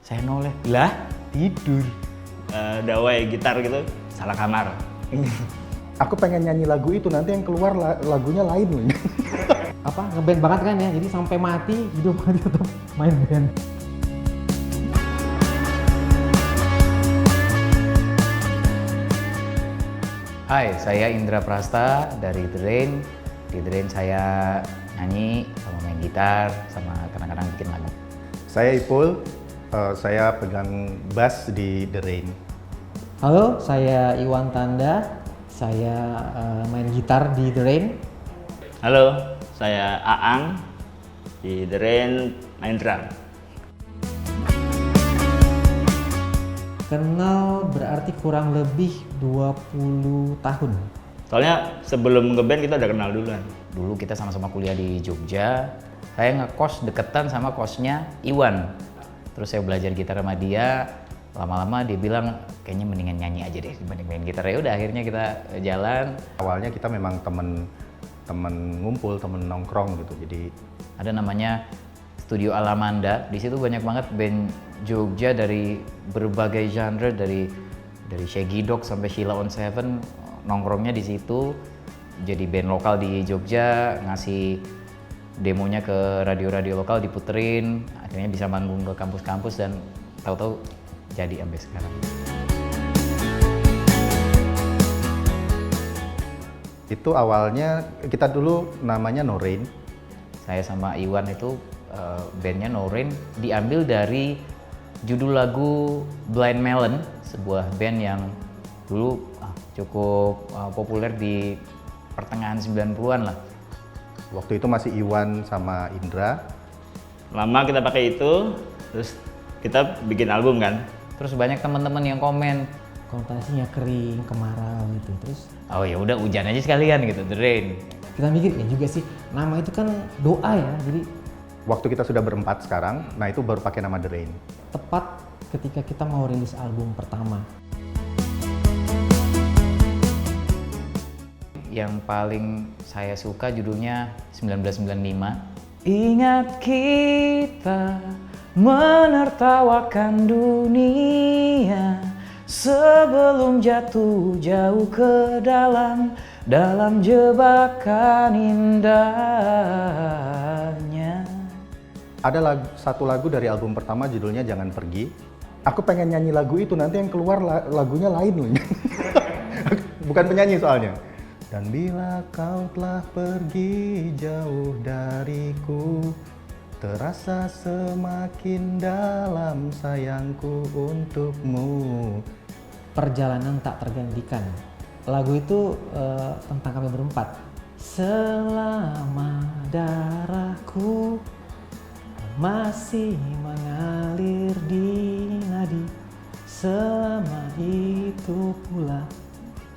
Saya noleh, lah tidur. Dawai gitar gitu, salah kamar. Aku pengen nyanyi lagu itu, nanti yang keluar lagunya lain loh. Ngeband banget kan ya, jadi sampai mati, hidup mati tetap main band. Hai, saya Indra Prasta dari The Rain. Di The Rain saya nyanyi, sama main gitar, sama kadang-kadang bikin lagu. Saya Ipul, saya pegang bass di The Rain. Halo, saya Iwan Tanda, saya main gitar di The Rain. Halo, saya Aang, di The Rain main drum. Kenal berarti kurang lebih 20 tahun. Soalnya sebelum ngeband kita udah kenal duluan. Dulu kita sama-sama kuliah di Jogja. Saya ngekos deketan sama kosnya Iwan. Terus saya belajar gitar sama dia. Lama-lama dia bilang kayaknya mendingan nyanyi aja deh dibanding main gitar. Ya udah akhirnya kita jalan. Awalnya kita memang temen ngumpul, temen nongkrong gitu. Jadi Ada namanya Studio Alamanda. Di situ banyak banget band Jogja dari berbagai genre, dari Shaggy Dog sampai Sheila on Seven nongkrongnya di situ. Jadi band lokal di Jogja ngasih demonya ke radio-radio lokal diputerin, akhirnya bisa manggung ke kampus-kampus dan tahu-tahu jadi sampai sekarang. itu awalnya kita dulu namanya No Rain. Saya sama Iwan itu bandnya No Rain diambil dari judul lagu Blind Melon, sebuah band yang dulu cukup populer di pertengahan 90-an lah. Waktu itu masih Iwan sama Indra. Lama kita pakai itu, terus kita bikin album kan. Terus banyak teman-teman yang komen, Konotasinya kering, kemarau gitu. Terus oh ya udah hujan aja sekalian gitu, The Rain. kita mikir ya juga sih, nama itu kan doa ya, jadi Waktu kita sudah berempat sekarang, nah itu baru pakai nama The Rain. tepat ketika kita mau rilis album pertama. Yang paling saya suka judulnya 1995. Ingat kita menertawakan dunia sebelum jatuh jauh ke dalam jebakan indahnya. Ada satu lagu dari album pertama judulnya Jangan Pergi. Aku pengen nyanyi lagu itu, nanti yang keluar lagunya lain loh. Bukan penyanyi soalnya. Dan bila kau telah pergi jauh dariku, terasa semakin dalam sayangku untukmu. Perjalanan tak tergantikan. Lagu itu tentang kami berempat. Selama darahku masih mengalir di nadi, selama itu pula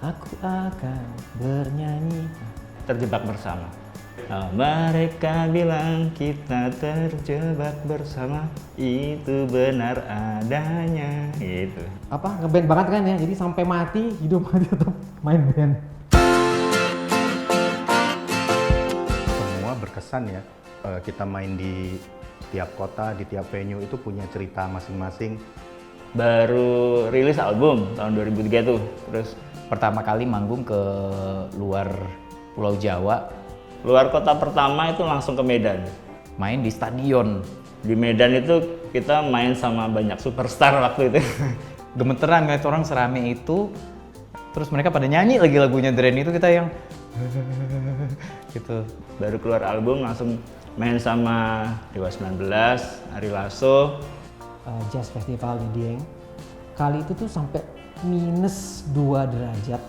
aku akan bernyanyi. Terjebak bersama. Mereka bilang kita terjebak bersama, itu benar adanya, gitu. Ngeband banget kan ya, jadi sampai mati, hidup mati tetap main band. Semua berkesan ya. Kita main di tiap kota, di tiap venue itu punya cerita masing-masing. Baru rilis album tahun 2003 tuh, terus Pertama kali manggung ke luar Pulau Jawa, luar kota pertama itu langsung ke Medan. main di stadion. Di Medan itu kita main sama banyak superstar waktu itu. Gemeteran ngeliat orang serame itu, terus mereka pada nyanyi lagi lagunya The Rain itu, kita yang gitu. Baru keluar album langsung main sama Dewa 19, Ari Lasso. Jazz Festival di Dieng. Kali itu tuh sampai minus 2 derajat.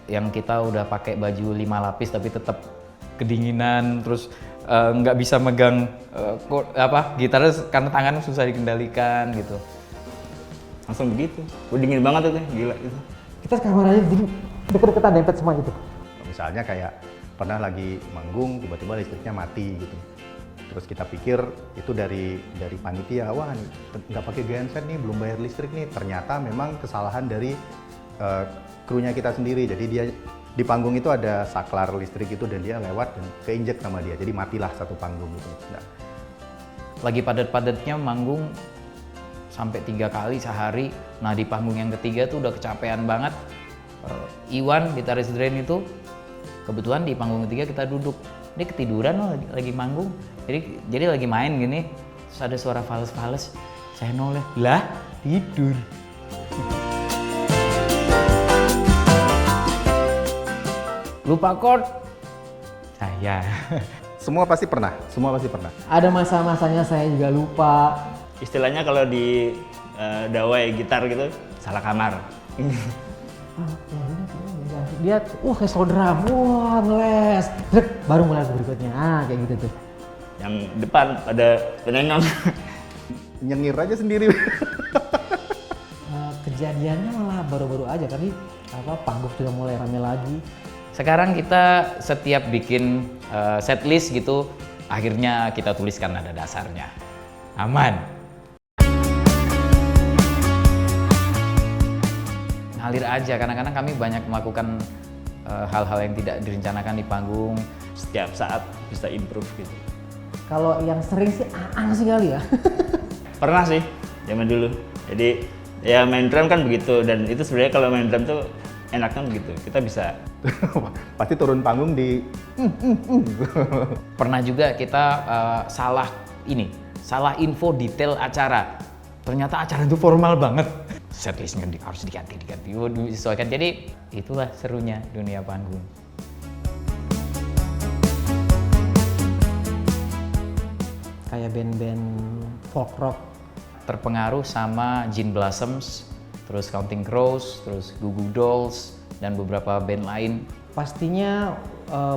Yang kita udah pakai baju 5 lapis tapi tetap kedinginan, terus nggak bisa megang gitarnya karena tangan susah dikendalikan gitu. Langsung begitu. Dingin banget itu, gila itu. Kita sekarang aja deket-deketan dempet semua gitu. Misalnya kayak pernah lagi manggung, tiba-tiba listriknya mati gitu. Terus kita pikir itu dari panitia, wah nggak pakai genset nih, belum bayar listrik nih. Ternyata memang kesalahan dari krunya kita sendiri. Jadi dia di panggung itu ada saklar listrik itu dan dia lewat dan keinjek sama dia. Jadi matilah satu panggung gitu. Nah, Lagi padat-padatnya manggung sampai 3 kali sehari. Nah di panggung yang ketiga tuh udah kecapean banget. Iwan, gitaris Drain itu, kebetulan di panggung ketiga kita duduk. Dia ketiduran loh lagi manggung. Jadi lagi main gini, terus ada suara fals-fals. Saya noleh, lah tidur. Lupa chord. Saya. Semua pasti pernah, semua pasti pernah. Ada masa-masanya saya juga lupa. Istilahnya kalau di dawai gitar gitu, salah kamar. Dia, kayak slow drum, wah ngeles. Baru mulai lagu berikutnya, kayak gitu tuh. Yang depan pada penenang. Nyengir aja sendiri. Kejadiannya malah baru-baru aja, tapi panggung sudah mulai rame lagi. Sekarang kita setiap bikin setlist gitu, akhirnya kita tuliskan nada dasarnya. Aman. Ngalir aja, kadang-kadang kami banyak melakukan hal-hal yang tidak direncanakan di panggung. Setiap saat bisa improve gitu. Kalau yang sering sih Aang sih kali ya. Pernah sih, zaman dulu. Jadi ya main drum kan begitu, dan itu sebenarnya kalau main drum tuh enaknya begitu. Kita bisa. Pasti turun panggung di Pernah juga kita salah info detail acara. Ternyata acara itu formal banget. Setlistnya harus diganti, disesuaikan. Jadi itulah serunya dunia panggung. Kayak band-band folk rock. Terpengaruh sama Gin Blossoms, terus Counting Crows, terus Goo Goo Dolls, dan beberapa band lain. Pastinya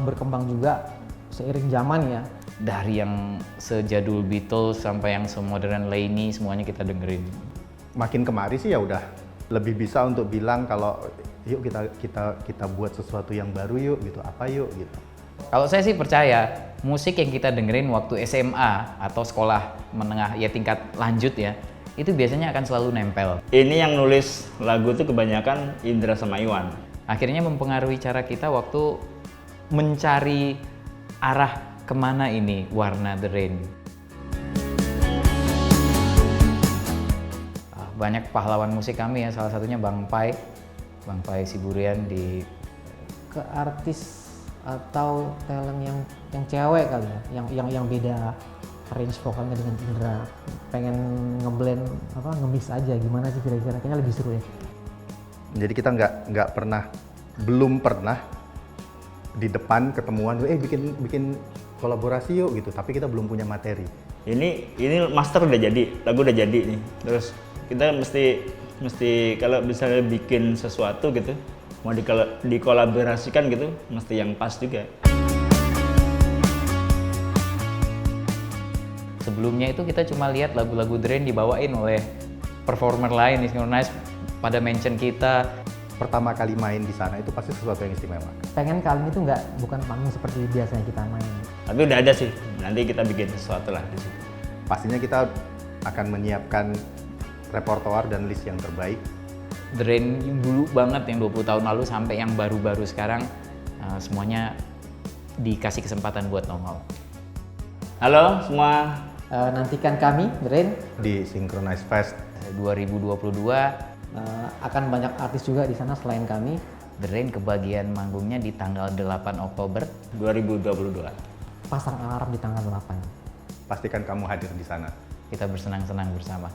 berkembang juga seiring zaman ya. Dari yang sejadul Beatles sampai yang semodern Laney, semuanya kita dengerin. makin kemari sih ya udah lebih bisa untuk bilang kalau yuk kita buat sesuatu yang baru yuk gitu, apa yuk gitu. Kalau saya sih percaya musik yang kita dengerin waktu SMA atau sekolah menengah ya tingkat lanjut ya, itu biasanya akan selalu nempel. Ini yang nulis lagu tuh kebanyakan Indra sama Iwan. Akhirnya mempengaruhi cara kita waktu mencari arah kemana ini warna The Rain. Banyak pahlawan musik kami ya, salah satunya Bang Pai Siburian di... Ke artis atau talent yang cewek kali ya, yang beda range vokalnya dengan Indra, pengen ngeblend nge-mix aja, gimana sih kira-kira, kayaknya lebih seru ya. Jadi kita belum pernah di depan ketemuan, bikin kolaborasi yuk gitu, tapi kita belum punya materi. Ini master udah jadi, lagu udah jadi nih. Terus kita mesti kalau bisa bikin sesuatu gitu, mau dikolaborasikan gitu, mesti yang pas juga. Sebelumnya itu kita cuma lihat lagu-lagu The Rain dibawain oleh performer lain di Synchronize, pada mention kita. Pertama kali main di sana itu pasti sesuatu yang istimewa. Pengen kali ini tuh bukan panggung seperti biasanya kita main. Tapi udah ada sih, nanti kita bikin sesuatu lah di situ. Pastinya kita akan menyiapkan repertoar dan list yang terbaik. The Rain yang dulu banget, yang 20 tahun lalu sampai yang baru-baru sekarang, semuanya dikasih kesempatan buat nongol. Halo semua. Nantikan kami, The Rain. Di Synchronize Fest 2022, Akan banyak artis juga di sana selain kami. The Rain kebagian manggungnya di tanggal 8 Oktober 2022. Pasang alarm di tanggal 8. pastikan kamu hadir di sana. kita bersenang-senang bersama.